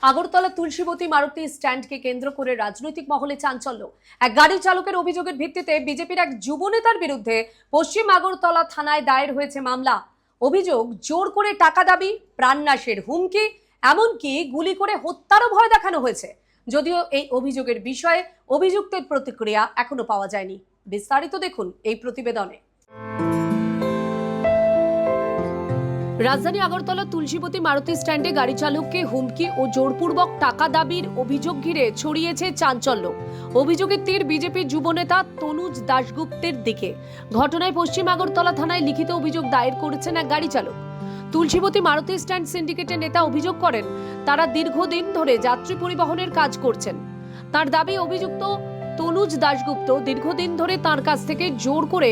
আগরতলা তুলসীবতী মারুতি স্ট্যান্ডকে কেন্দ্র করে রাজনৈতিক মহলে চাঞ্চল্য। এক গাড়ি চালকের অভিযোগের ভিত্তিতে বিজেপির এক যুব নেতার বিরুদ্ধে পশ্চিম আগরতলা থানায় দায়ের হয়েছে মামলা। অভিযোগ, জোর করে টাকা দাবি, প্রাণনাশের হুমকি, এমনকি গুলি করে হত্যারও ভয় দেখানো হয়েছে। যদিও এই অভিযোগের বিষয়ে অভিযুক্তের প্রতিক্রিয়া এখনো পাওয়া যায়নি। বিস্তারিত দেখুন এই প্রতিবেদনে। রাজধানী আগরতলা তুলসীবতী মারুতি স্ট্যান্ডে গাড়ি চালককে হুমকি ও জোরপূর্বক টাকা দাবির অভিযোগ ঘিরে ছড়িয়েছে চাঞ্চল্য। অভিযোগের তীর বিজেপির যুবনেতা তনুজ দাশগুপ্তের দিকে। ঘটনায় পশ্চিম আগরতলা থানায় লিখিত অভিযোগ দায়ের করেছেন এক গাড়ি চালক। তুলসীবতী মারুতি স্ট্যান্ড সিন্ডিকেটের নেতা অভিযোগ করেন, তারা দীর্ঘদিন ধরে যাত্রী পরিবহনের কাজ করছেন। তার দাবি, অভিযুক্ত তনুজ দাশগুপ্ত দীর্ঘদিন ধরে তার কাছ থেকে জোর করে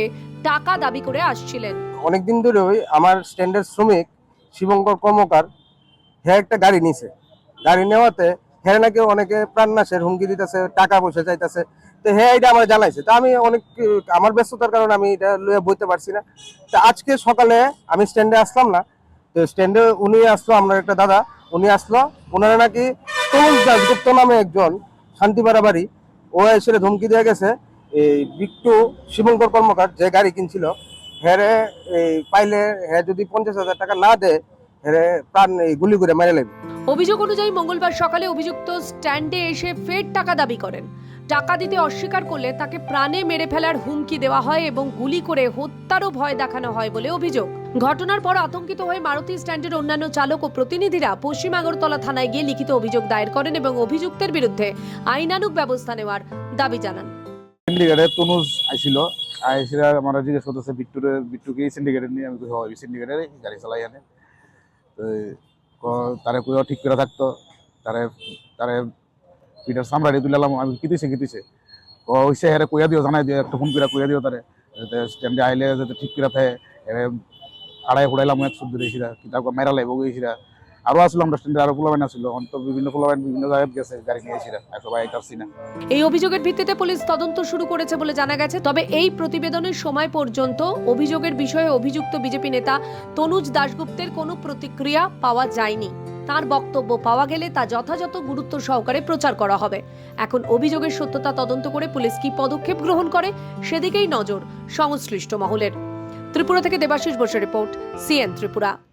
টাকা দাবি করে আসছিলেন। অনেকদিন ধরেই আমার স্ট্যান্ডের শ্রমিক শিবঙ্কর কর্মকার একটা গাড়ি নিছে। গাড়ি নেওয়াতে নাকি অনেকে প্রাণনাশের হুমকি দিতেছে, টাকা পয়সা চাইতেছে। তো এটা আমার জানাইছে। তা আমি অনেক আমার ব্যস্ততার কারণে আমি এটা লইয়া বইতে পারছি না। তো আজকে সকালে আমি স্ট্যান্ডে আসলাম না। তো স্ট্যান্ডে উনি আসলো, আমরা একটা দাদা, উনি আসলো। ওনারা নাকি তনুজ দাশগুপ্ত নামে একজন শান্তিপাড়া বাড়ি, ও এসে ধমকি দিয়ে গেছে এই বিট্টু শিবঙ্কর কর্মকার যে গাড়ি কিনছিল, হেরে পাইলে যদি 50,000 টাকা না দেয়, হেরে প্রাণ গুলি করে মেরে নেবে। অভিযোগ অনুযায়ী মঙ্গলবার সকালে অভিযুক্ত স্ট্যান্ডে এসে ফের টাকা দাবি করেন। টাকা দিতে অস্বীকার করলে তাকে প্রাণে মেরে ফেলার হুমকি দেওয়া হয় এবং গুলি করে হত্যারও ভয় দেখানো হয় বলে অভিযোগ। ঘটনার পর আতঙ্কিত হয়ে মারুতি স্ট্যান্ডের অন্যান্য চালক ও প্রতিনিধিরা পশ্চিম আগরতলা থানায় গিয়ে লিখিত অভিযোগ দায়ের করেন এবং অভিযুক্তের বিরুদ্ধে আইনানুগ ব্যবস্থা নেওয়ার দাবি জানান। সিন্ডিকেটে তনুজ আইছিল, আইসিরা আমরা জিজ্ঞেস করতেছে বিট্টুকে সিন্ডিকেটের নিয়ে। আমি সিন্ডিকেটের গাড়ি চালাই আনে। তো তারে কইও ঠিক করে থাকতো, তারে তারে পিটার সামরাড়ি তুলালাম। আমি কিতিছে ও হইছে হেরে কইয়া দিও, জানাই দিও, একটা ফোন করে কইয়া দিও তারে স্ট্যান্ডে আইলে যাতে ঠিক করে থাকে। হেরে আড়াই হুড়াইলাম এক শুদ্ধ দিয়েছিলা, কিতাব মেরা লাইব গেছিলা। আরো আসলো আমরা স্ট্যান্ডে, আরো পোলাবাইন আসছিল। অন্ত বিভিন্ন পোলাবাইন বিভিন্ন জায়গায় গেছে, গাড়ি নিয়েছিলা, সবাই আইতারছি না। এই অভিযোগের ভিত্তিতে পুলিশ তদন্ত শুরু করেছে বলে জানা গেছে। তবে এই প্রতিবেদনের সময় পর্যন্ত অভিযোগের বিষয়ে অভিযুক্ত বিজেপি নেতা তনুজ দাশগুপ্তের কোনো প্রতিক্রিয়া পাওয়া যায়নি। তার বক্তব্য পাওয়া গেলে তা যথাযথ গুরুত্ব সহকারে প্রচার করা হবে। এখন অভিযোগের সত্যতা তদন্ত করে পুলিশ কি পদক্ষেপ গ্রহণ করে সেদিকেই নজর সংশ্লিষ্ট মহলের। ত্রিপুরা থেকে দেবাশিস বসুর রিপোর্ট, সিএন ত্রিপুরা।